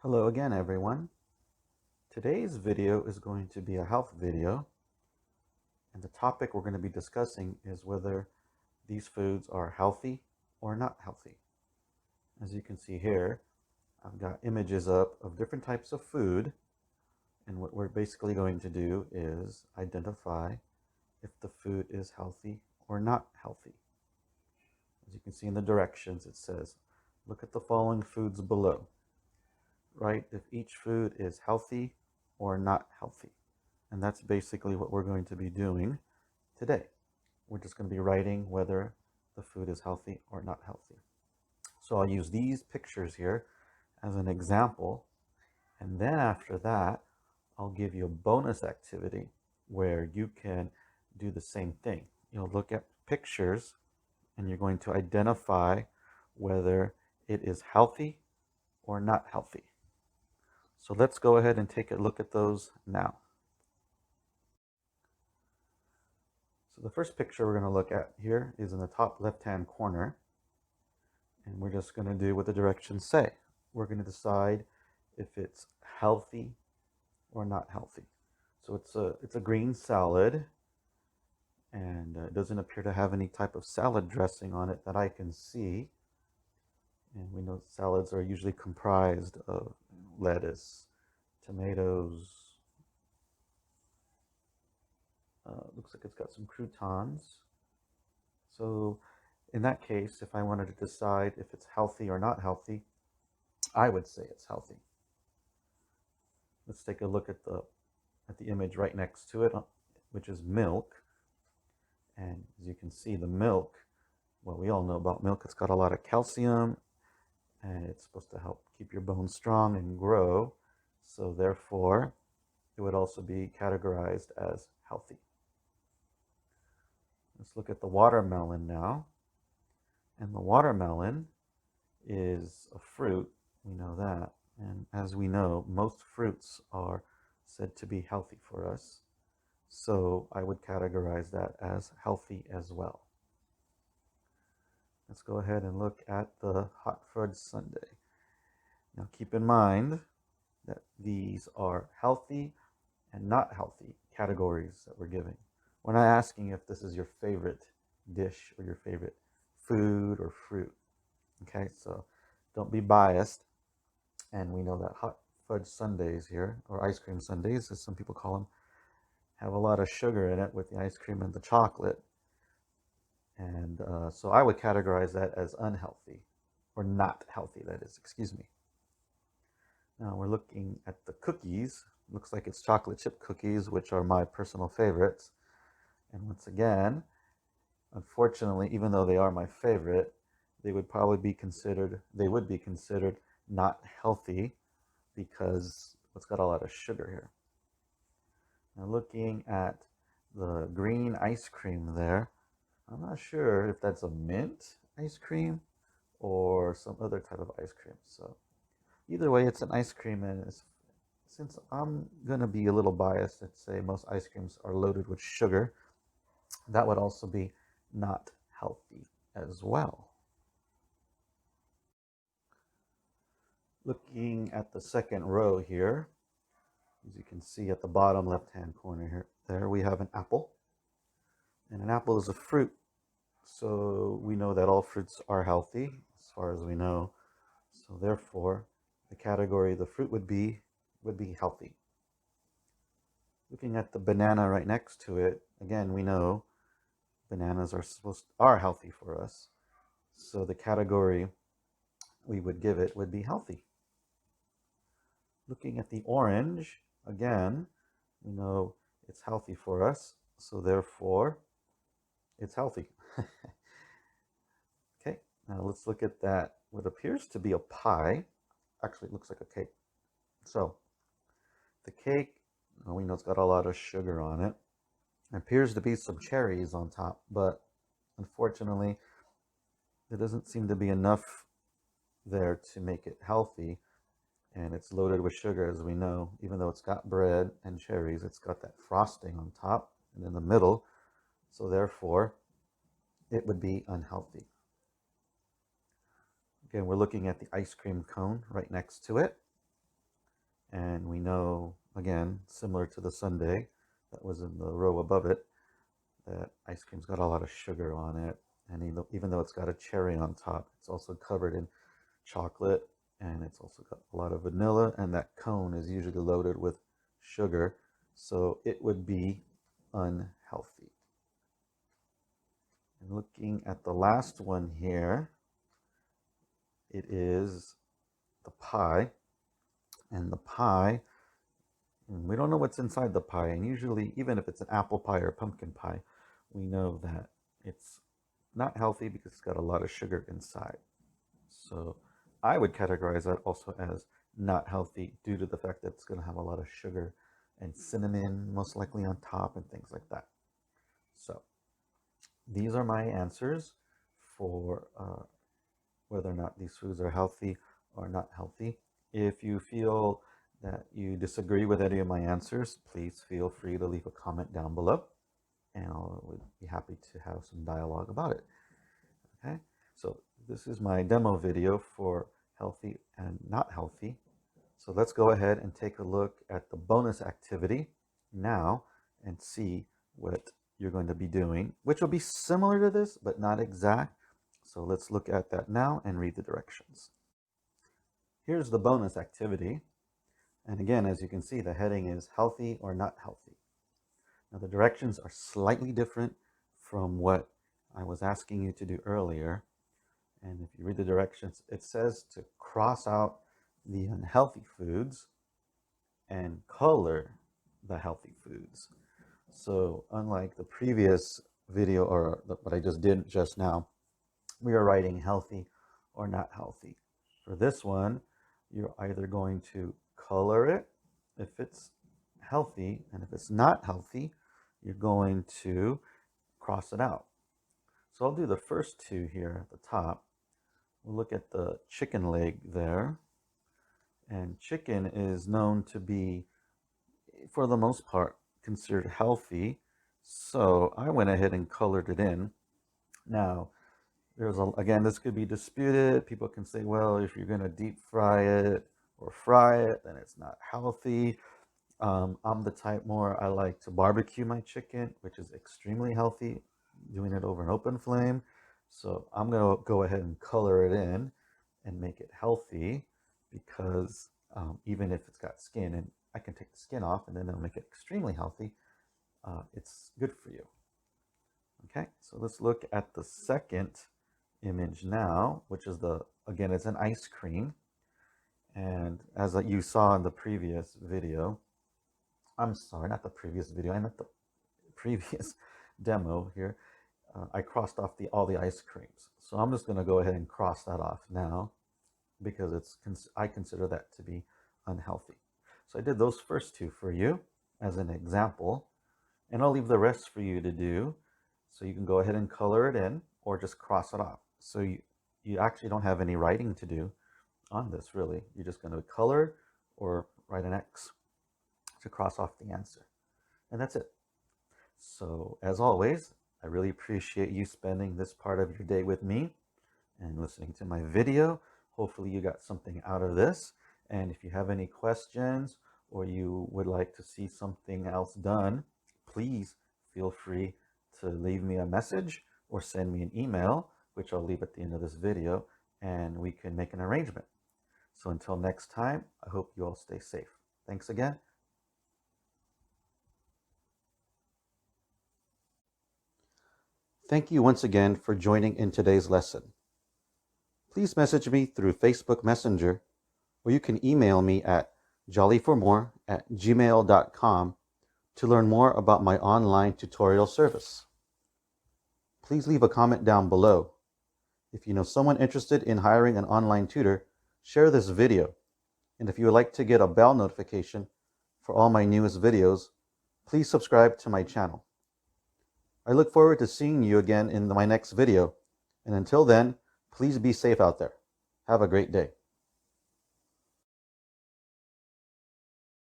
Hello again, everyone. Today's video is going to be a health video, and the topic we're going to be discussing is whether these foods are healthy or not healthy. As you can see here, I've got images up of different types of food, and what we're basically going to do is identify if the food is healthy or not healthy. As you can see in the directions, it says, look at the following foods below. Write if each food is healthy or not healthy. And that's basically what we're going to be doing today. We're just going to be writing whether the food is healthy or not healthy. So I'll use these pictures here as an example. And then after that, I'll give you a bonus activity where you can do the same thing. You'll look at pictures and you're going to identify whether it is healthy or not healthy. So let's go ahead and take a look at those now. So the first picture we're going to look at here is in the top left-hand corner. And we're just going to do what the directions say. We're going to decide if it's healthy or not healthy. So it's a green salad, and it doesn't appear to have any type of salad dressing on it that I can see. And we know salads are usually comprised of lettuce, tomatoes. Looks like it's got some croutons. So in that case, if I wanted to decide if it's healthy or not healthy, I would say it's healthy. Let's take a look at the image right next to it, which is milk. And as you can see, the milk, well, we all know about milk. It's got a lot of calcium, and it's supposed to help keep your bones strong and grow. So therefore, it would also be categorized as healthy. Let's look at the watermelon now. And the watermelon is a fruit, we know that. And as we know, most fruits are said to be healthy for us. So I would categorize that as healthy as well. Let's go ahead and look at the hot fudge sundae. Now keep in mind that these are healthy and not healthy categories that we're giving. We're not asking if this is your favorite dish or your favorite food or fruit. Okay, so don't be biased. And we know that hot fudge sundaes here, or ice cream sundaes, as some people call them, have a lot of sugar in it with the ice cream and the chocolate. And so I would categorize that as unhealthy, or not healthy, that is, excuse me. Now we're looking at the cookies. Looks like it's chocolate chip cookies, which are my personal favorites. And once again, unfortunately, even though they are my favorite, they would be considered not healthy because it's got a lot of sugar here. Now looking at the green ice cream there, I'm not sure if that's a mint ice cream or some other type of ice cream. So either way, it's an ice cream, and since I'm going to be a little biased and say most ice creams are loaded with sugar, that would also be not healthy as well. Looking at the second row here, as you can see at the bottom left-hand corner here, there we have an apple. And an apple is a fruit, so we know that all fruits are healthy, as far as we know. So therefore, the category of the fruit would be healthy. Looking at the banana right next to it, again, we know bananas are healthy for us. So the category we would give it would be healthy. Looking at the orange, again, we know it's healthy for us, so therefore it's healthy. Okay, now let's look at that. What appears to be a pie, actually it looks like a cake. So the cake, we know it's got a lot of sugar on it. There appears to be some cherries on top, but unfortunately there doesn't seem to be enough there to make it healthy. And it's loaded with sugar, as we know. Even though it's got bread and cherries, it's got that frosting on top and in the middle. So therefore, it would be unhealthy. Again, we're looking at the ice cream cone right next to it. And we know, again, similar to the sundae that was in the row above it, that ice cream's got a lot of sugar on it. And even though it's got a cherry on top, it's also covered in chocolate, and it's also got a lot of vanilla, and that cone is usually loaded with sugar, so it would be unhealthy. And looking at the last one here, it is the pie. And the pie, we don't know what's inside the pie, and usually, even if it's an apple pie or pumpkin pie, we know that it's not healthy because it's got a lot of sugar inside. So I would categorize that also as not healthy due to the fact that it's going to have a lot of sugar and cinnamon, most likely on top, and things like that. So these are my answers for whether or not these foods are healthy or not healthy. If you feel that you disagree with any of my answers, please feel free to leave a comment down below, and I would be happy to have some dialogue about it. Okay, so this is my demo video for healthy and not healthy. So let's go ahead and take a look at the bonus activity now and see what you're going to be doing, which will be similar to this, but not exact. So let's look at that now and read the directions. Here's the bonus activity. And again, as you can see, the heading is healthy or not healthy. Now the directions are slightly different from what I was asking you to do earlier. And if you read the directions, it says to cross out the unhealthy foods and color the healthy foods. So unlike the previous video or what I just did just now, we are writing healthy or not healthy. For this one, you're either going to color it if it's healthy, and if it's not healthy, you're going to cross it out. So I'll do the first two here at the top. We'll look at the chicken leg there. And chicken is known to be, for the most part, considered healthy. So I went ahead and colored it in. Now, again, this could be disputed. People can say, well, if you're going to deep fry it or fry it, then it's not healthy. I'm the type more, I like to barbecue my chicken, which is extremely healthy, doing it over an open flame. So I'm going to go ahead and color it in and make it healthy, because even if it's got skin, and I can take the skin off and then it'll make it extremely healthy, it's good for you. Okay, so let's look at the second image now, which is again, it's an ice cream. And as you saw in the previous video, I'm sorry, not the previous video, I meant the previous demo here, I crossed off all the ice creams. So I'm just going to go ahead and cross that off now, because I consider that to be unhealthy. So I did those first two for you as an example, and I'll leave the rest for you to do. So you can go ahead and color it in or just cross it off. So you actually don't have any writing to do on this, really. You're just going to color or write an X to cross off the answer. And that's it. So as always, I really appreciate you spending this part of your day with me and listening to my video. Hopefully you got something out of this. And if you have any questions or you would like to see something else done, please feel free to leave me a message or send me an email, which I'll leave at the end of this video, and we can make an arrangement. So until next time, I hope you all stay safe. Thanks again. Thank you once again for joining in today's lesson. Please message me through Facebook Messenger, or you can email me at jollyformore@gmail.com to learn more about my online tutorial service. Please leave a comment down below. If you know someone interested in hiring an online tutor, share this video. And if you would like to get a bell notification for all my newest videos, please subscribe to my channel. I look forward to seeing you again in my next video. And until then, please be safe out there. Have a great day.